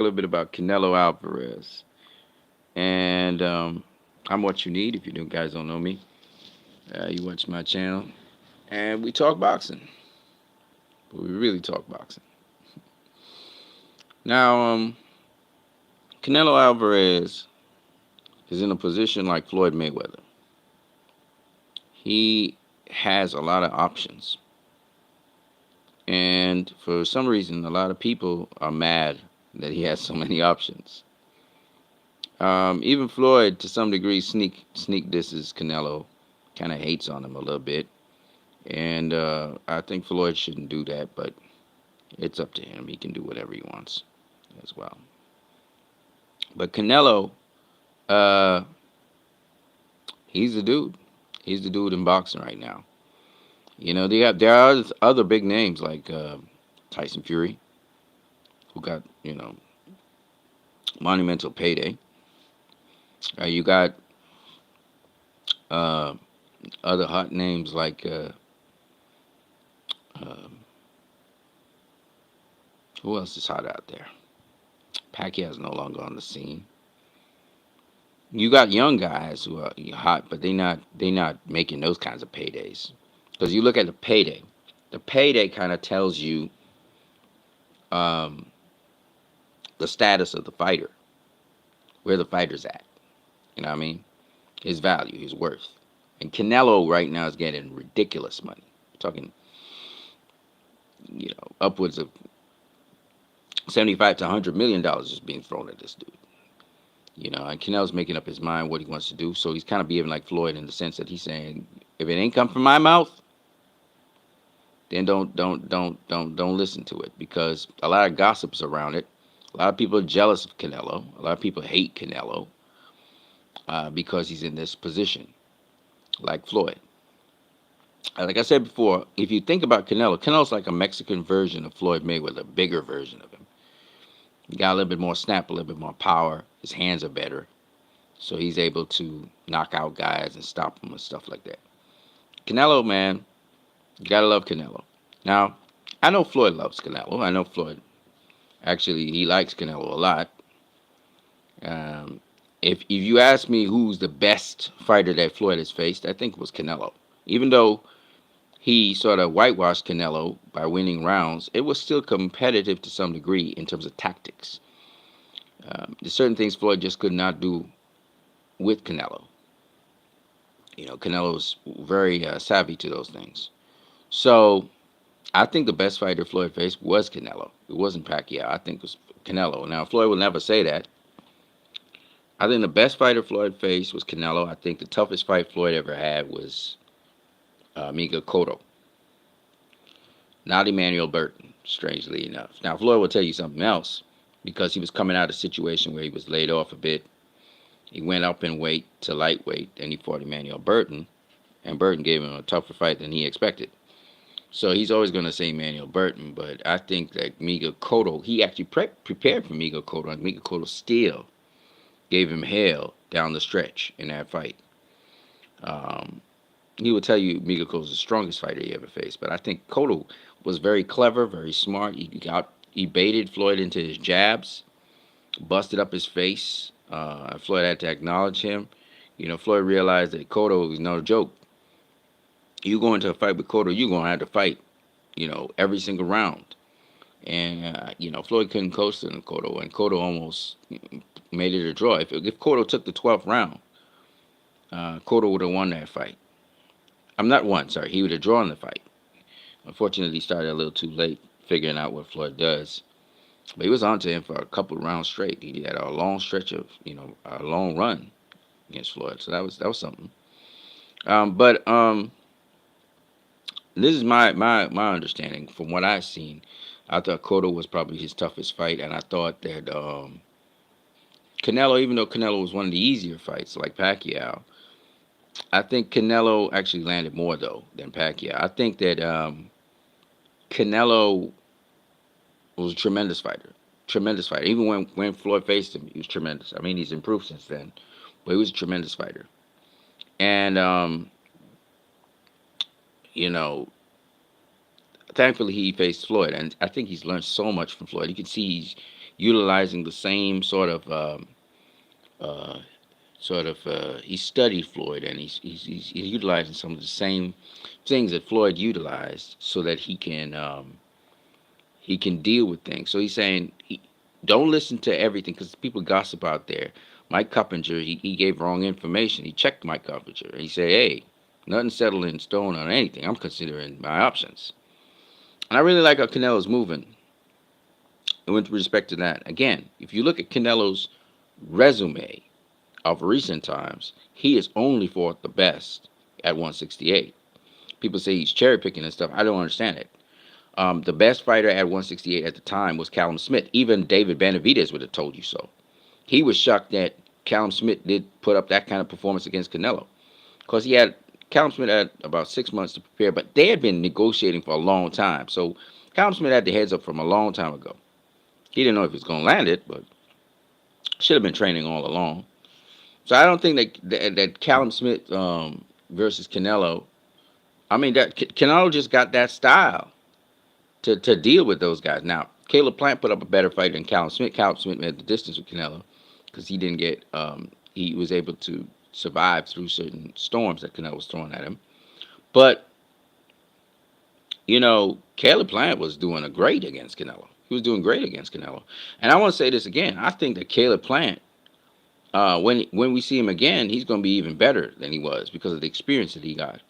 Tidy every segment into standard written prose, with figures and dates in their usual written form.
a little bit about Canelo Alvarez. And I'm what you need. If you guys don't know me, you watch my channel. And we talk boxing. But we really talk boxing. Now, Canelo Alvarez is in a position like Floyd Mayweather. He has a lot of options. And for some reason, a lot of people are mad that he has so many options. Even Floyd, to some degree, sneak disses Canelo, kind of hates on him a little bit, and I think Floyd shouldn't do that, but it's up to him. He can do whatever he wants as well. But Canelo, uh, he's the dude. He's the dude in boxing right now. There are other big names like Tyson Fury, who got monumental payday. You got uh, other hot names like um who else is hot out there? Pacquiao's no longer on the scene. You got young guys who are hot, but they not making those kinds of paydays. Because you look at the payday, kind of tells you um, the status of the fighter, where the fighter's at. You know what I mean? His value, his worth. And Canelo right now is getting ridiculous money. We're talking, upwards of 75 to $100 million is being thrown at this dude. And Canelo's making up his mind what he wants to do. So he's kind of behaving like Floyd in the sense that he's saying, if it ain't come from my mouth, then don't listen to it, because a lot of gossips around it. A lot of people are jealous of Canelo. A lot of people hate Canelo because he's in this position, like Floyd. Like I said before, if you think about Canelo's like a Mexican version of Floyd Mayweather, a bigger version of him. He got a little bit more snap, a little bit more power. His hands are better, so he's able to knock out guys and stop them and stuff like that. Canelo, man, you gotta love Canelo. Now, I know Floyd loves Canelo. I know Floyd actually he likes Canelo a lot. Um, if you ask me who's the best fighter that Floyd has faced, I think it was Canelo. Even though he sort of whitewashed Canelo by winning rounds, it was still competitive to some degree in terms of tactics. There's certain things Floyd just could not do with Canelo. Canelo's very savvy to those things. So I think the best fighter Floyd faced was Canelo. It wasn't Pacquiao. I think it was Canelo. Now Floyd will never say that. I think the best fighter Floyd faced was Canelo. I think the toughest fight Floyd ever had was Miguel Cotto, not Emmanuel Burton, strangely enough. Now, Floyd will tell you something else because he was coming out of a situation where he was laid off a bit. He went up in weight to lightweight, and he fought Emmanuel Burton, and Burton gave him a tougher fight than he expected. So he's always going to say Emmanuel Burton, but I think that Miguel Cotto, he actually prepared for Miguel Cotto, and Miguel Cotto still gave him hell down the stretch in that fight. Um, he would tell you Miguel Cotto was the strongest fighter he ever faced, but I think Cotto was very clever, very smart. He baited Floyd into his jabs, busted up his face. Floyd had to acknowledge him. Floyd realized that Cotto was no joke. You go into a fight with Cotto, you're gonna have to fight, every single round. And Floyd couldn't coast in Cotto, and Cotto almost made it a draw. If Cotto took the 12th round, Cotto would have won that fight. I'm not one, sorry. He would have drawn the fight. Unfortunately, he started a little too late figuring out what Floyd does. But he was on to him for a couple of rounds straight. He had a long stretch of, a long run against Floyd. So that was something. But this is my understanding from what I've seen. I thought Cotto was probably his toughest fight, and I thought that Canelo, even though Canelo was one of the easier fights, like Pacquiao, I think Canelo actually landed more though than Pacquiao. I think that Canelo was a tremendous fighter, tremendous fighter. Even when Floyd faced him, he was tremendous. I mean, he's improved since then, but he was a tremendous fighter. And you know, thankfully he faced Floyd, and I think he's learned so much from Floyd. You can see utilizing the same uh, he studied Floyd, and he's utilizing some of the same things that Floyd utilized so that he can deal with things. So he's saying, don't listen to everything because people gossip out there. Mike Coppinger, he gave wrong information. He checked Mike Coppinger. He said, hey, nothing settled in stone on anything. I'm considering my options. And I really like how Canelo's moving. And with respect to that, again, if you look at Canelo's resume of recent times, he has only fought the best at 168. People say he's cherry picking and stuff. I don't understand it. The best fighter at 168 at the time was Callum Smith. Even David Benavidez would have told you so. He was shocked that Callum Smith did put up that kind of performance against Canelo because Callum Smith had about 6 months to prepare, but they had been negotiating for a long time. So Callum Smith had the heads up from a long time ago. He didn't know if he was going to land it, but should have been training all along. So I don't think that Callum Smith versus Canelo. I mean that Canelo just got that style to deal with those guys. Now, Caleb Plant put up a better fight than Callum Smith. Callum Smith made the distance with Canelo because he didn't get. He was able to survive through certain storms that Canelo was throwing at him. But Caleb Plant was doing a great against Canelo. He was doing great against Canelo. And I want to say this again. I think that Caleb Plant, when we see him again, he's going to be even better than he was because of the experience that he got.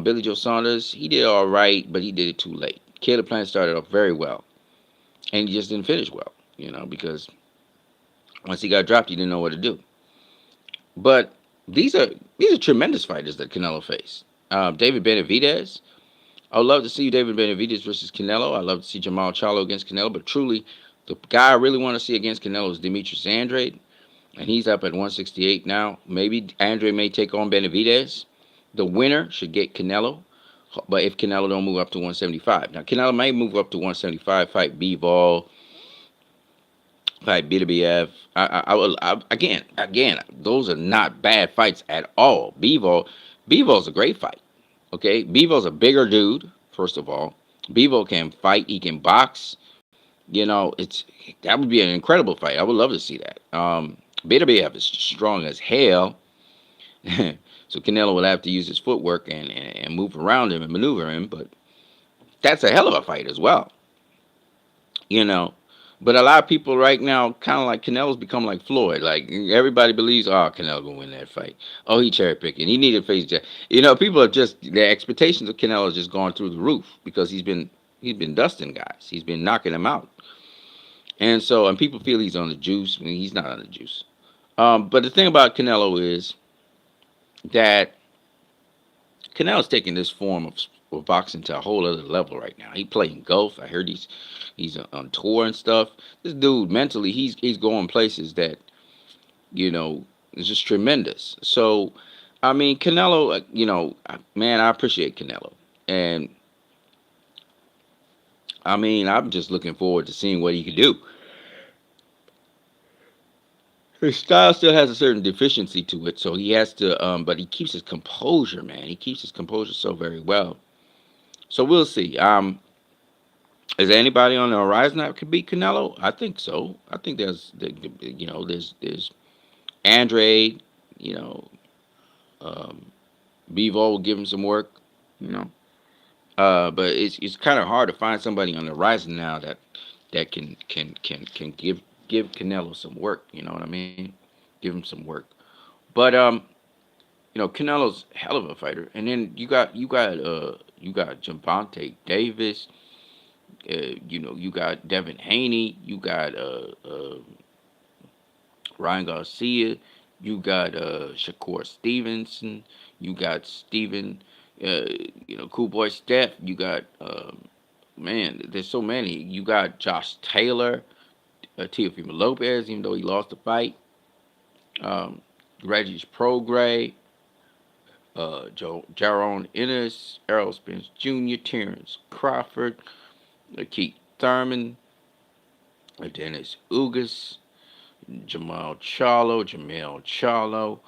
Billy Joe Saunders, he did all right, but he did it too late. Caleb Plant started off very well, and he just didn't finish well, because once he got dropped, he didn't know what to do. But these are tremendous fighters that Canelo faced. David Benavidez, I would love to see David Benavidez versus Canelo. I'd love to see Jamal Charlo against Canelo, but truly, the guy I really want to see against Canelo is Demetrius Andrade, and he's up at 168 now. Maybe Andrade may take on Benavidez. The winner should get Canelo. But if Canelo don't move up to 175, now Canelo may move up to 175, fight Bivol, fight Bitabiev. Again, those are not bad fights at all. Bivol's a great fight. Okay, Bivol's a bigger dude. First of all, Bivol can fight. He can box. That would be an incredible fight. I would love to see that. Bitabiev is strong as hell. So Canelo will have to use his footwork and move around him and maneuver him, but that's a hell of a fight as well. You know. But a lot of people right now, kind of like Canelo's become like Floyd. Like everybody believes, oh, Canelo gonna win that fight. Oh, he cherry picking. He needed to face Jack. People are just their expectations of Canelo has just gone through the roof because he's been dusting guys. He's been knocking them out, and people feel he's on the juice. I mean, he's not on the juice. But the thing about Canelo is that Canelo's taking this form of boxing to a whole other level right now. He playing golf. I heard he's on tour and stuff. This dude mentally, he's going places that is just tremendous. So, I mean, Canelo, man, I appreciate Canelo, and I mean, I'm just looking forward to seeing what he can do. His style still has a certain deficiency to it, so he has to. But he keeps his composure, man. He keeps his composure so very well. So we'll see. Is there anybody on the horizon that could beat Canelo? I think so. I think there's Andre, you know, um, Bevo will give him some work, you know. But it's kind of hard to find somebody on the horizon now that can give Canelo some work. You know what I mean? Give him some work. But Canelo's a hell of a fighter, and then you got Javante Davis. You got Devin Haney. You got Ryan Garcia. You got Shakur Stevenson. You got Steven. Cool Boy Steph. You got man. There's so many. You got Josh Taylor, Teofimo Lopez, even though he lost the fight. Um, Regis Prograis, Jaron Ennis, Errol Spence Jr., Terrence Crawford, Keith Thurman, Dennis Ugas, Jamel Charlo,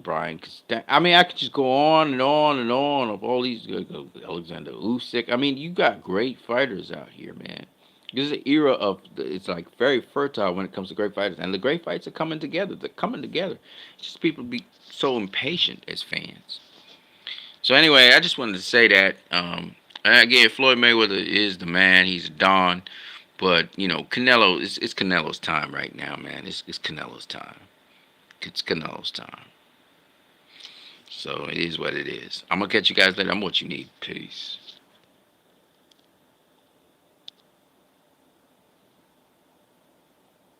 Brian Costan. I mean, I could just go on and on and on of all these Alexander Usyk. I mean, you got great fighters out here, man. This is an era of it's like very fertile when it comes to great fighters, and the great fights are coming together. They're coming together. It's just people be so impatient as fans. So anyway, I just wanted to say that. And again, Floyd Mayweather is the man. He's a don. But you know, Canelo, it's Canelo's time right now, man. It's Canelo's time. It's Canelo's time. So it is what it is. I'm gonna catch you guys later. I'm what you need. Peace.